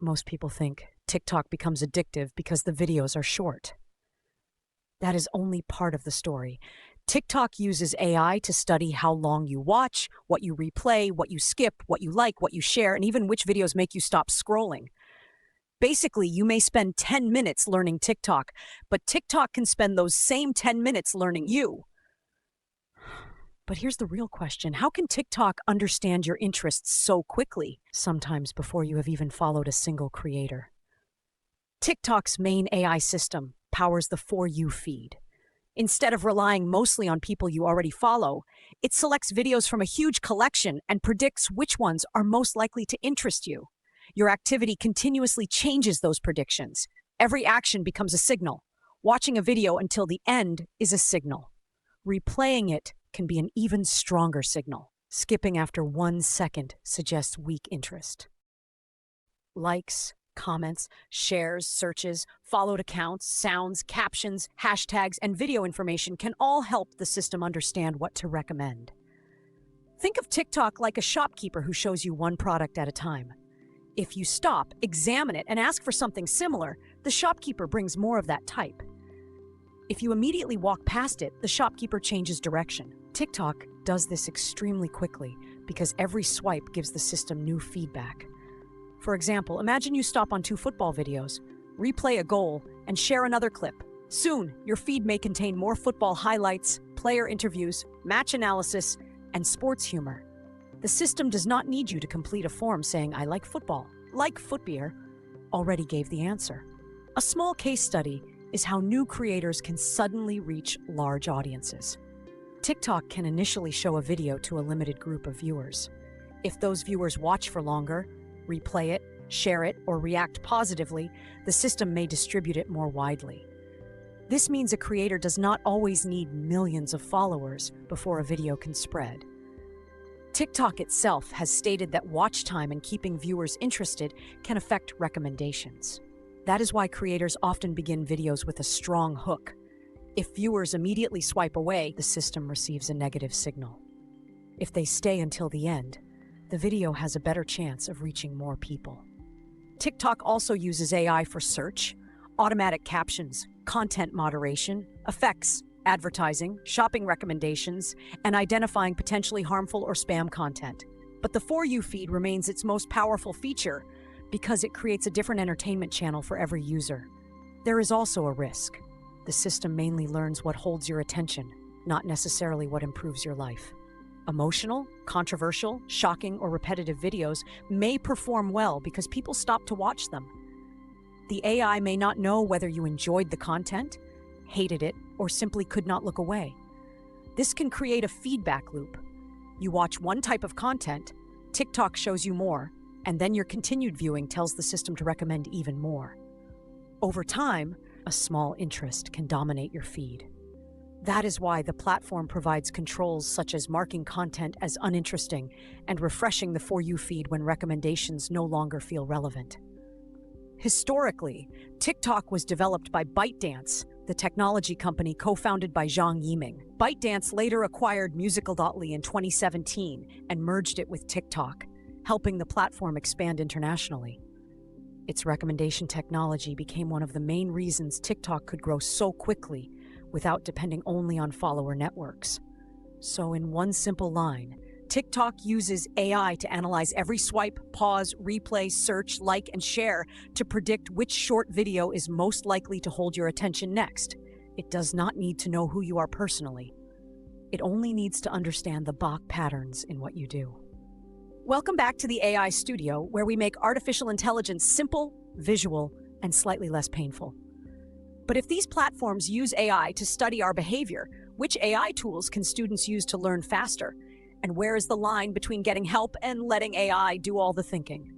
Most people think TikTok becomes addictive because the videos are short. That is only part of the story. TikTok uses AI to study how long you watch, what you replay, what you skip, what you like, what you share, and even which videos make you stop scrolling. Basically, you may spend 10 minutes learning TikTok, but TikTok can spend those same 10 minutes learning you. But here's the real question. How can TikTok understand your interests so quickly, sometimes before you have even followed a single creator? TikTok's main AI system powers the For You feed. Instead of relying mostly on people you already follow, it selects videos from a huge collection and predicts which ones are most likely to interest you. Your activity continuously changes those predictions. Every action becomes a signal. Watching a video until the end is a signal. Replaying it can be an even stronger signal. Skipping after 1 second suggests weak interest. Likes, comments, shares, searches, followed accounts, sounds, captions, hashtags, and video information can all help the system understand what to recommend. Think of TikTok like a shopkeeper who shows you one product at a time. If you stop, examine it, and ask for something similar, the shopkeeper brings more of that type. If you immediately walk past it, the shopkeeper changes direction. TikTok does this extremely quickly because every swipe gives the system new feedback. For example, imagine you stop on 2 football videos, replay a goal, and share another clip. Soon, your feed may contain more football highlights, player interviews, match analysis, and sports humor. The system does not need you to complete a form saying, "I like football, like foot beer," already gave the answer. A small case study is how new creators can suddenly reach large audiences. TikTok can initially show a video to a limited group of viewers. If those viewers watch for longer, replay it, share it, or react positively, the system may distribute it more widely. This means a creator does not always need millions of followers before a video can spread. TikTok itself has stated that watch time and keeping viewers interested can affect recommendations. That is why creators often begin videos with a strong hook. If viewers immediately swipe away, the system receives a negative signal. If they stay until the end, the video has a better chance of reaching more people. TikTok also uses AI for search, automatic captions, content moderation, effects, advertising, shopping recommendations, and identifying potentially harmful or spam content. But the For You feed remains its most powerful feature because it creates a different entertainment channel for every user. There is also a risk. The system mainly learns what holds your attention, not necessarily what improves your life. Emotional, controversial, shocking, or repetitive videos may perform well because people stop to watch them. The AI may not know whether you enjoyed the content, hated it, or simply could not look away. This can create a feedback loop. You watch one type of content, TikTok shows you more, and then your continued viewing tells the system to recommend even more. Over time, a small interest can dominate your feed. That is why the platform provides controls such as marking content as uninteresting and refreshing the For You feed when recommendations no longer feel relevant. Historically, TikTok was developed by ByteDance, the technology company co-founded by Zhang Yiming. ByteDance later acquired Musical.ly in 2017 and merged it with TikTok, helping the platform expand internationally. Its recommendation technology became one of the main reasons TikTok could grow so quickly without depending only on follower networks. So in one simple line, TikTok uses AI to analyze every swipe, pause, replay, search, like, and share to predict which short video is most likely to hold your attention next. It does not need to know who you are personally. It only needs to understand the Bach patterns in what you do. Welcome back to the AI Studio, where we make artificial intelligence simple, visual, and slightly less painful. But if these platforms use AI to study our behavior, which AI tools can students use to learn faster? And where is the line between getting help and letting AI do all the thinking?